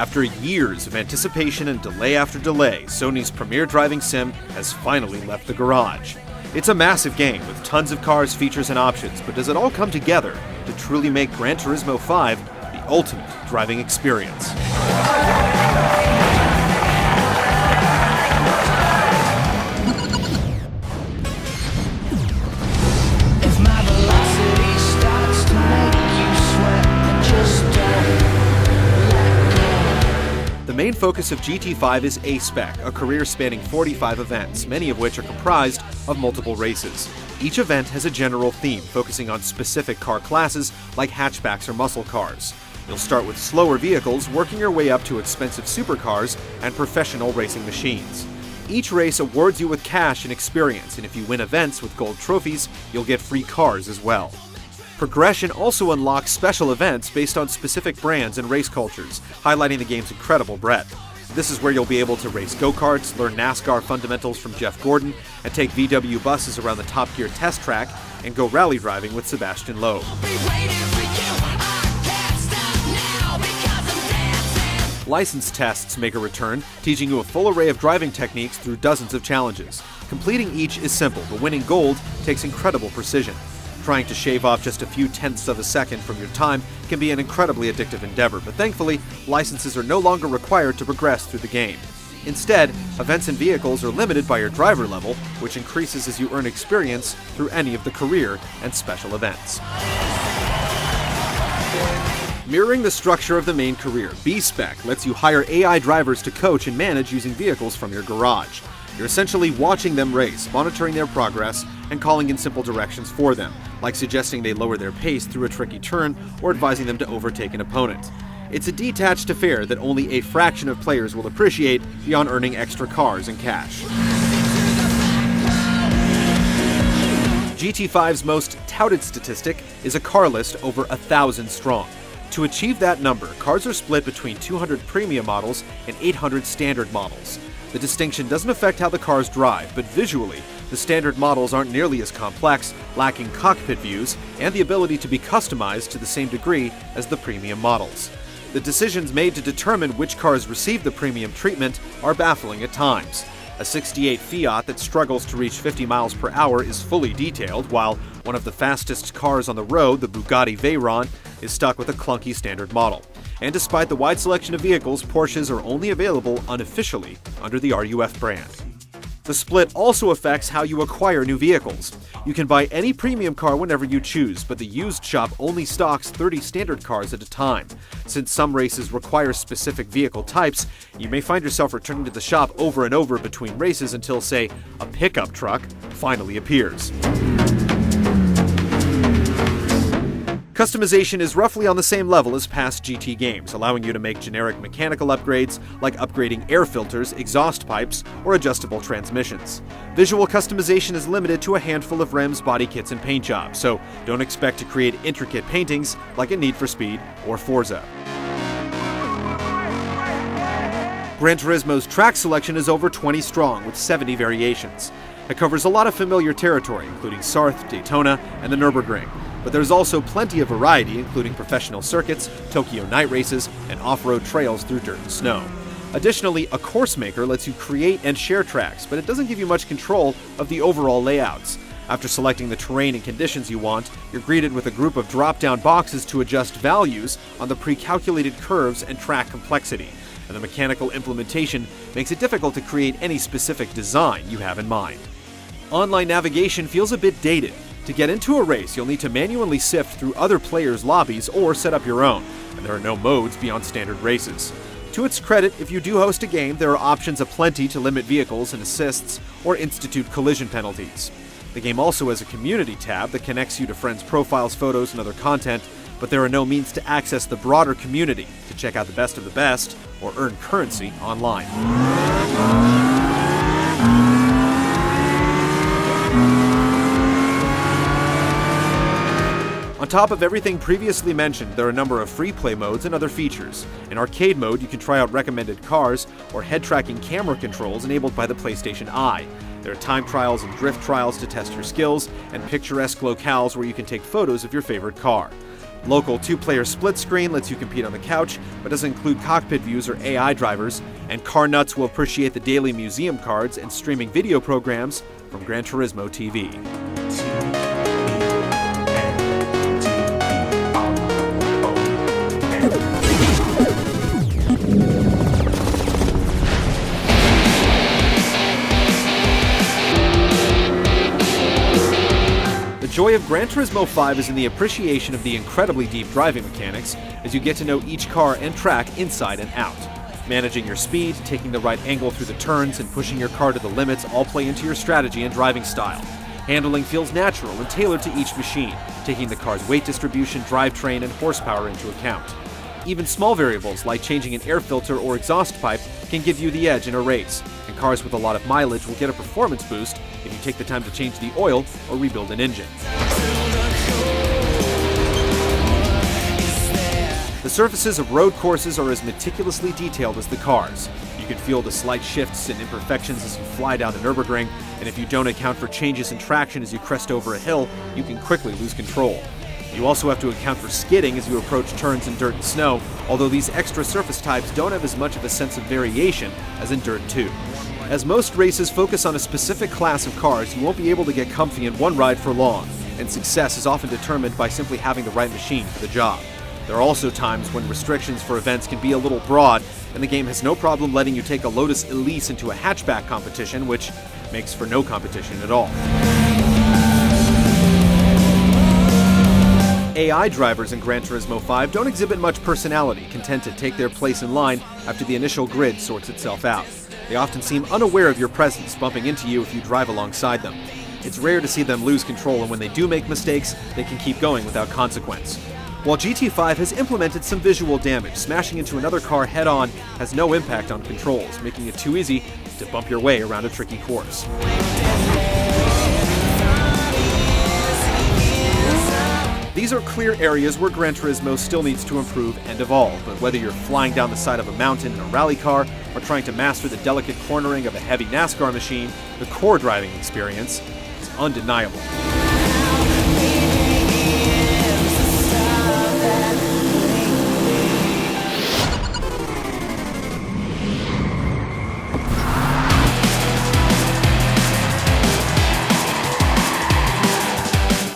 After years of anticipation and delay after delay, Sony's premier driving sim has finally left the garage. It's a massive game with tons of cars, features, and options, but does it all come together to truly make Gran Turismo 5 the ultimate driving experience? The main focus of GT5 is A-Spec, a career spanning 45 events, many of which are comprised of multiple races. Each event has a general theme, focusing on specific car classes like hatchbacks or muscle cars. You'll start with slower vehicles, working your way up to expensive supercars and professional racing machines. Each race awards you with cash and experience, and if you win events with gold trophies, you'll get free cars as well. Progression also unlocks special events based on specific brands and race cultures, highlighting the game's incredible breadth. This is where you'll be able to race go-karts, learn NASCAR fundamentals from Jeff Gordon, and take VW buses around the Top Gear test track, and go rally driving with Sebastian Loeb. License tests make a return, teaching you a full array of driving techniques through dozens of challenges. Completing each is simple, but winning gold takes incredible precision. Trying to shave off just a few tenths of a second from your time can be an incredibly addictive endeavor, but thankfully, licenses are no longer required to progress through the game. Instead, events and vehicles are limited by your driver level, which increases as you earn experience through any of the career and special events. Mirroring the structure of the main career, B-Spec lets you hire AI drivers to coach and manage using vehicles from your garage. You're essentially watching them race, monitoring their progress, and calling in simple directions for them, like suggesting they lower their pace through a tricky turn or advising them to overtake an opponent. It's a detached affair that only a fraction of players will appreciate beyond earning extra cars and cash. GT5's most touted statistic is a car list over 1,000 strong. To achieve that number, cars are split between 200 premium models and 800 standard models. The distinction doesn't affect how the cars drive, but visually, the standard models aren't nearly as complex, lacking cockpit views, and the ability to be customized to the same degree as the premium models. The decisions made to determine which cars receive the premium treatment are baffling at times. A 68 Fiat that struggles to reach 50 miles per hour is fully detailed, while one of the fastest cars on the road, the Bugatti Veyron, is stuck with a clunky standard model. And despite the wide selection of vehicles, Porsches are only available unofficially under the RUF brand. The split also affects how you acquire new vehicles. You can buy any premium car whenever you choose, but the used shop only stocks 30 standard cars at a time. Since some races require specific vehicle types, you may find yourself returning to the shop over and over between races until, say, a pickup truck finally appears. Customization is roughly on the same level as past GT games, allowing you to make generic mechanical upgrades like upgrading air filters, exhaust pipes, or adjustable transmissions. Visual customization is limited to a handful of rims, body kits, and paint jobs, so don't expect to create intricate paintings like in Need for Speed or Forza. Gran Turismo's track selection is over 20 strong, with 70 variations. It covers a lot of familiar territory, including Sarth, Daytona, and the Nürburgring. But there's also plenty of variety, including professional circuits, Tokyo night races, and off-road trails through dirt and snow. Additionally, a course maker lets you create and share tracks, but it doesn't give you much control of the overall layouts. After selecting the terrain and conditions you want, you're greeted with a group of drop-down boxes to adjust values on the pre-calculated curves and track complexity, and the mechanical implementation makes it difficult to create any specific design you have in mind. Online navigation feels a bit dated. To get into a race, you'll need to manually sift through other players' lobbies or set up your own, and there are no modes beyond standard races. To its credit, if you do host a game, there are options aplenty to limit vehicles and assists or institute collision penalties. The game also has a community tab that connects you to friends' profiles, photos, and other content, but there are no means to access the broader community to check out the best of the best or earn currency online. On top of everything previously mentioned, there are a number of free play modes and other features. In arcade mode, you can try out recommended cars or head-tracking camera controls enabled by the PlayStation Eye. There are time trials and drift trials to test your skills, and picturesque locales where you can take photos of your favorite car. Local 2-player split screen lets you compete on the couch, but doesn't include cockpit views or AI drivers, and car nuts will appreciate the daily museum cards and streaming video programs from Gran Turismo TV. The joy of Gran Turismo 5 is in the appreciation of the incredibly deep driving mechanics as you get to know each car and track inside and out. Managing your speed, taking the right angle through the turns, and pushing your car to the limits all play into your strategy and driving style. Handling feels natural and tailored to each machine, taking the car's weight distribution, drivetrain, and horsepower into account. Even small variables like changing an air filter or exhaust pipe can give you the edge in a race, and cars with a lot of mileage will get a performance boost if you take the time to change the oil or rebuild an engine. The surfaces of road courses are as meticulously detailed as the cars. You can feel the slight shifts and imperfections as you fly down the Nürburgring, and if you don't account for changes in traction as you crest over a hill, you can quickly lose control. You also have to account for skidding as you approach turns in dirt and snow, although these extra surface types don't have as much of a sense of variation as in Dirt 2. As most races focus on a specific class of cars, you won't be able to get comfy in one ride for long, and success is often determined by simply having the right machine for the job. There are also times when restrictions for events can be a little broad, and the game has no problem letting you take a Lotus Elise into a hatchback competition, which makes for no competition at all. AI drivers in Gran Turismo 5 don't exhibit much personality, content to take their place in line after the initial grid sorts itself out. They often seem unaware of your presence, bumping into you if you drive alongside them. It's rare to see them lose control, and when they do make mistakes, they can keep going without consequence. While GT5 has implemented some visual damage, smashing into another car head-on has no impact on controls, making it too easy to bump your way around a tricky course. These are clear areas where Gran Turismo still needs to improve and evolve, but whether you're flying down the side of a mountain in a rally car or trying to master the delicate cornering of a heavy NASCAR machine, the core driving experience is undeniable.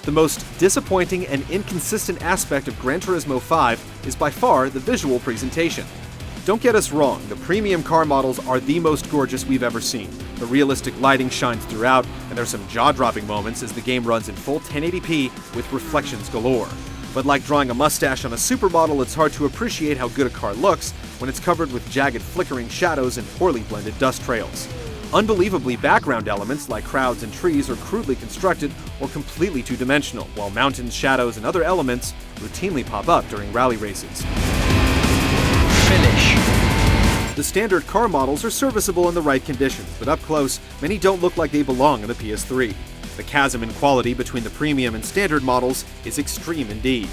The most disappointing and inconsistent aspect of Gran Turismo 5 is by far the visual presentation. Don't get us wrong, the premium car models are the most gorgeous we've ever seen. The realistic lighting shines throughout, and there's some jaw-dropping moments as the game runs in full 1080p with reflections galore. But like drawing a mustache on a supermodel, it's hard to appreciate how good a car looks when it's covered with jagged flickering shadows and poorly blended dust trails. Unbelievably, background elements like crowds and trees are crudely constructed or completely two-dimensional, while mountains, shadows, and other elements routinely pop up during rally races. Finish. The standard car models are serviceable in the right conditions, but up close, many don't look like they belong in the PS3. The chasm in quality between the premium and standard models is extreme indeed.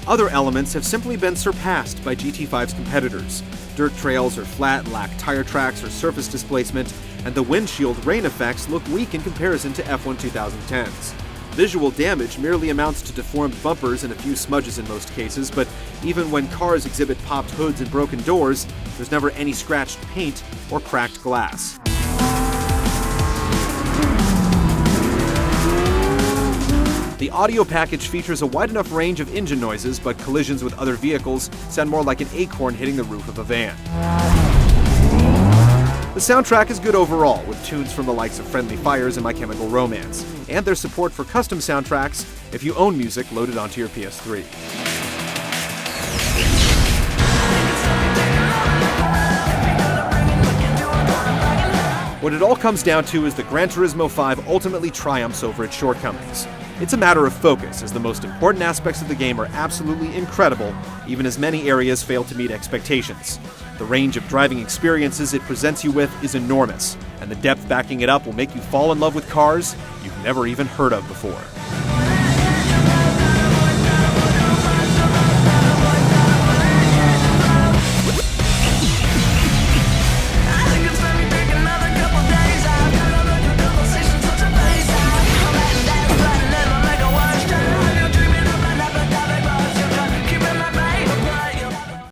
Other elements have simply been surpassed by GT5's competitors. Dirt trails are flat, lack tire tracks or surface displacement, and the windshield rain effects look weak in comparison to F1 2010's. Visual damage merely amounts to deformed bumpers and a few smudges in most cases, but even when cars exhibit popped hoods and broken doors, there's never any scratched paint or cracked glass. The audio package features a wide enough range of engine noises, but collisions with other vehicles sound more like an acorn hitting the roof of a van. The soundtrack is good overall, with tunes from the likes of Friendly Fires and My Chemical Romance, and there's support for custom soundtracks if you own music loaded onto your PS3. What it all comes down to is that Gran Turismo 5 ultimately triumphs over its shortcomings. It's a matter of focus, as the most important aspects of the game are absolutely incredible, even as many areas fail to meet expectations. The range of driving experiences it presents you with is enormous, and the depth backing it up will make you fall in love with cars you've never even heard of before.